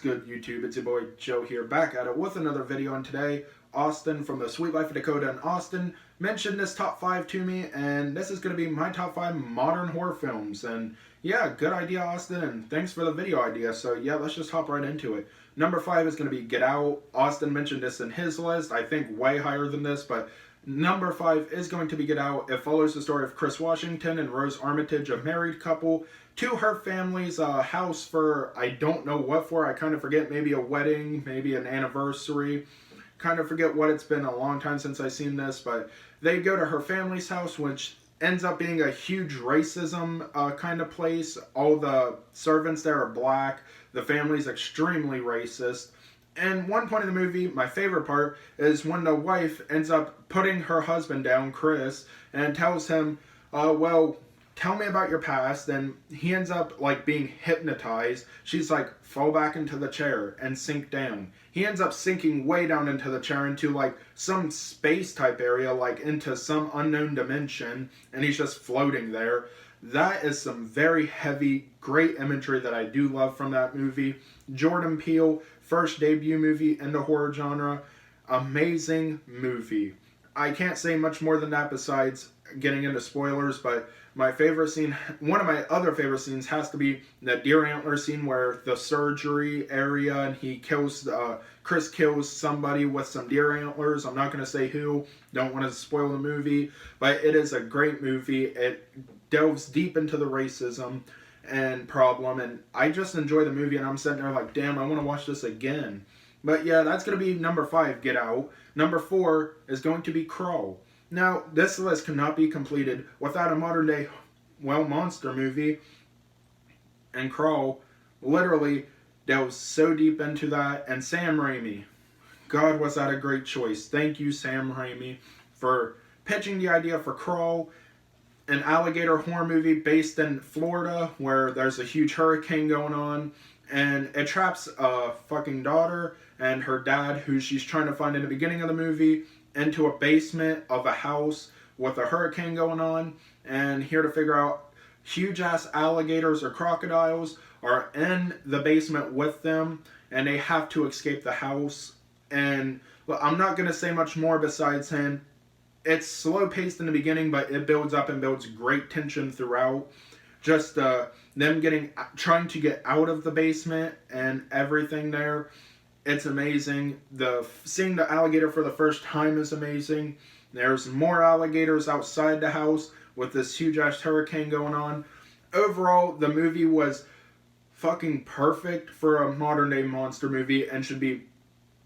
good, YouTube? It's your boy Joe here, back at it with another video. And today, Austin from the Sweet Life of Dakota in Austin mentioned this top 5 to me, and this is going to be my top 5 modern horror films. And yeah, good idea, Austin, and thanks for the video idea. So yeah, let's just hop right into it. Number 5 is going to be Get Out. Austin mentioned this in his list, I think way higher than this, but number 5 is going to be Get Out. It follows the story of Chris Washington and Rose Armitage, a married couple, to her family's house for, I don't know what for, I kind of forget, maybe a wedding, maybe an anniversary. Kind of forget what, it's been a long time since I've seen this, but they go to her family's house, which ends up being a huge racism kind of place. All the servants there are black. The family's extremely racist. And one point in the movie, my favorite part, is when the wife ends up putting her husband down, Chris, and tells him, well, tell me about your past. And he ends up like being hypnotized. She's like, fall back into the chair and sink down. He ends up sinking way down into the chair, into like some space type area, like into some unknown dimension, and he's just floating there. That is some very heavy, great imagery that I do love from that movie. Jordan Peele, first debut movie in the horror genre. Amazing movie. I can't say much more than that besides getting into spoilers, but my favorite scene, one of my other favorite scenes, has to be the deer antler scene where the surgery area and he kills, Chris kills somebody with some deer antlers. I'm not going to say who, don't want to spoil the movie, but it is a great movie. It delves deep into the racism and problem, and I just enjoy the movie, and I'm sitting there like, damn, I want to watch this again. But yeah, that's going to be number 5, Get Out. Number 4 is going to be Crawl. Now, this list cannot be completed without a modern day, well, monster movie. And Crawl literally delves so deep into that. And Sam Raimi, God, was that a great choice. Thank you, Sam Raimi, for pitching the idea for Crawl, an alligator horror movie based in Florida where there's a huge hurricane going on. And it traps a fucking daughter and her dad, who she's trying to find in the beginning of the movie, into a basement of a house with a hurricane going on. And here to figure out, huge ass alligators or crocodiles are in the basement with them, and they have to escape the house. And well, I'm not going to say much more besides saying it's slow paced in the beginning, but it builds up and builds great tension throughout. Just them trying to get out of the basement and everything there. It's amazing. Seeing the alligator for the first time is amazing. There's more alligators outside the house with this huge ass hurricane going on. Overall, the movie was fucking perfect for a modern day monster movie and should be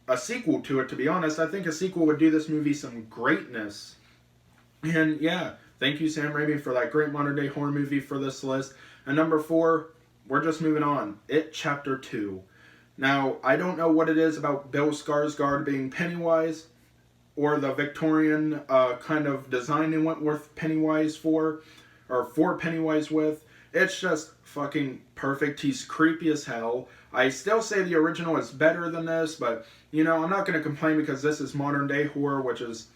a sequel to it, to be honest. I think a sequel would do this movie some greatness. And yeah, thank you, Sam Raimi, for that great modern day horror movie for this list. And number 4, we're just moving on. It Chapter 2. Now, I don't know what it is about Bill Skarsgård being Pennywise, or the Victorian kind of design they went with Pennywise for, or for Pennywise with. It's just fucking perfect. He's creepy as hell. I still say the original is better than this, but, you know, I'm not going to complain because this is modern day horror, which is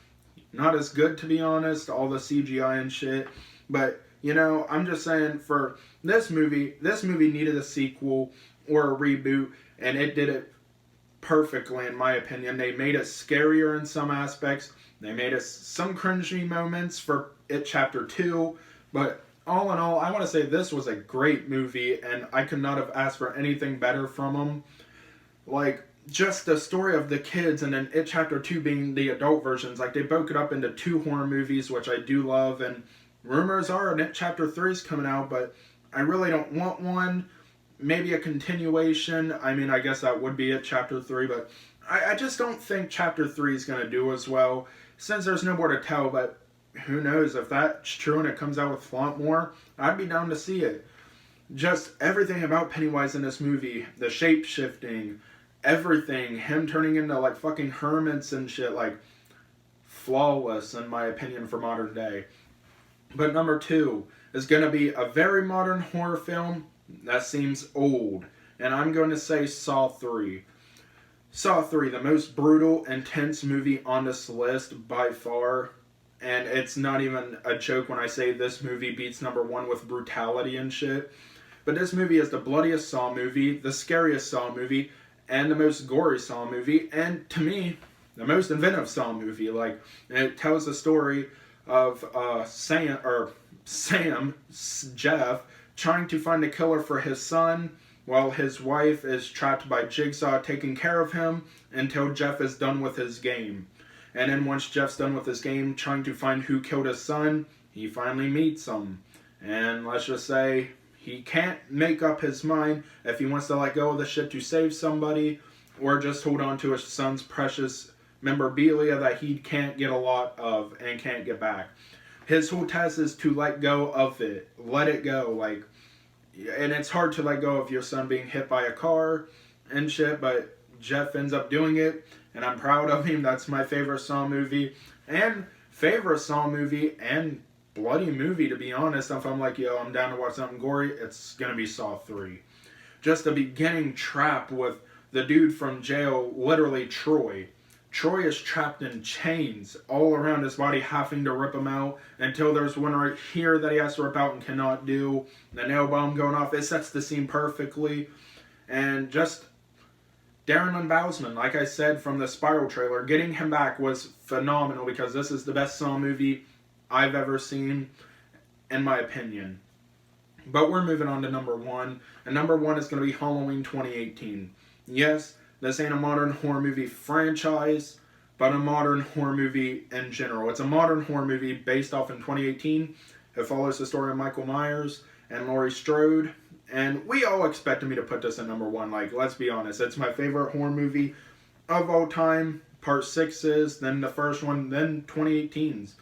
not as good, to be honest, all the CGI and shit. But, you know, I'm just saying, for this movie needed a sequel or a reboot, and it did it perfectly, in my opinion. They made it scarier in some aspects. They made us some cringy moments for It Chapter 2. But all in all, I want to say this was a great movie, and I could not have asked for anything better from them. Like, just the story of the kids, and then It Chapter 2 being the adult versions. Like, they broke it up into 2 horror movies, which I do love. And rumors are an It Chapter 3 is coming out, but I really don't want one. Maybe a continuation. I mean, I guess that would be it, Chapter 3, but I just don't think Chapter 3 is going to do as well, since there's no more to tell. But who knows, if that's true and it comes out with a lot more, I'd be down to see it. Just everything about Pennywise in this movie, the shape-shifting, everything, him turning into like fucking hermits and shit, like flawless in my opinion for modern day. But number 2 is going to be a very modern horror film that seems old, and I'm going to say Saw 3. Saw 3, the most brutal, intense movie on this list by far, and it's not even a joke when I say this movie beats number 1 with brutality and shit. But this movie is the bloodiest Saw movie, the scariest Saw movie, and the most gory Saw movie, and to me, the most inventive Saw movie. Like, it tells the story of Jeff, trying to find a killer for his son, while his wife is trapped by Jigsaw taking care of him until Jeff is done with his game. And then once Jeff's done with his game, trying to find who killed his son, he finally meets him. And let's just say, he can't make up his mind if he wants to let go of the ship to save somebody, or just hold on to his son's precious memorabilia that he can't get a lot of and can't get back. His whole task is to let go of it. Let it go. Like, and it's hard to let go of your son being hit by a car and shit, but Jeff ends up doing it, and I'm proud of him. That's my favorite Saw movie, and bloody movie, to be honest. If I'm like, yo, I'm down to watch something gory, it's gonna be Saw 3. Just the beginning trap with the dude from jail, literally Troy. Troy is trapped in chains all around his body, having to rip him out until there's one right here that he has to rip out and cannot do. The nail bomb going off, it sets the scene perfectly. And just Darren Lynn Bousman, like I said from the Spiral trailer, getting him back was phenomenal, because this is the best Saw movie I've ever seen, in my opinion. But we're moving on to number 1. And number 1 is going to be Halloween 2018. Yes, this ain't a modern horror movie franchise, but a modern horror movie in general. It's a modern horror movie based off in 2018. It follows the story of Michael Myers and Laurie Strode. And we all expected me to put this at number 1. Like, let's be honest. It's my favorite horror movie of all time. Part 6 is, then the first one, then 2018's.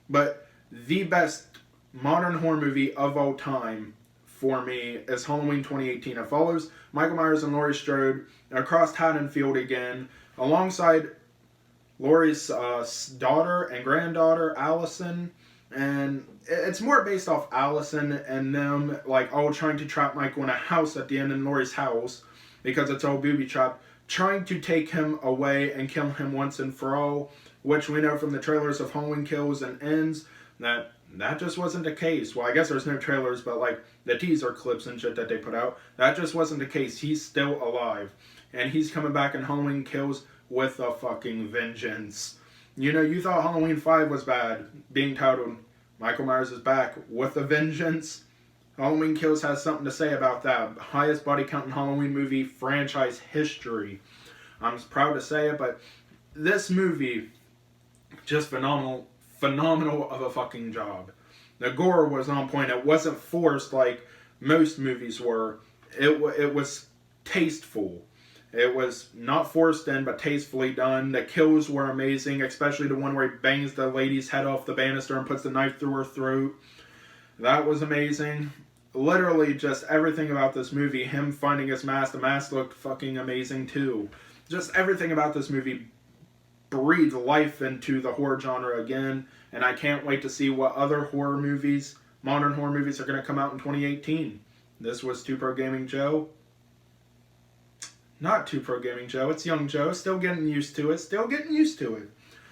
But the best modern horror movie of all time for me is Halloween 2018. It follows Michael Myers and Laurie Strode across Haddonfield again, alongside Laurie's daughter and granddaughter, Allison. And it's more based off Allison and them, like, all trying to trap Michael in a house at the end in Laurie's house, because it's all booby trapped, trying to take him away and kill him once and for all, which we know from the trailers of Halloween Kills and Ends that just wasn't the case. Well, I guess there's no trailers, but like the teaser clips and shit that they put out, that just wasn't the case. He's still alive, and he's coming back in Halloween Kills with a fucking vengeance. You know, you thought Halloween 5 was bad, being titled Michael Myers is back with a vengeance. Halloween Kills has something to say about that. Highest body count in Halloween movie franchise history. I'm proud to say it, but this movie, just phenomenal of a fucking job. The gore was on point. It wasn't forced like most movies were. It was tasteful. It was not forced in, but tastefully done. The kills were amazing, especially the one where he bangs the lady's head off the banister and puts the knife through her throat. That was amazing. Literally just everything about this movie. Him finding his mask. The mask looked fucking amazing too. Just everything about this movie breathe life into the horror genre again, and I can't wait to see what other horror movies, modern horror movies, are going to come out in 2018. This was 2Pro Gaming Joe. Not 2Pro Gaming Joe, it's Young Joe, still getting used to it.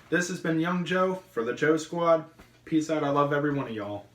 This has been Young Joe for the Joe Squad. Peace out, I love every one of y'all.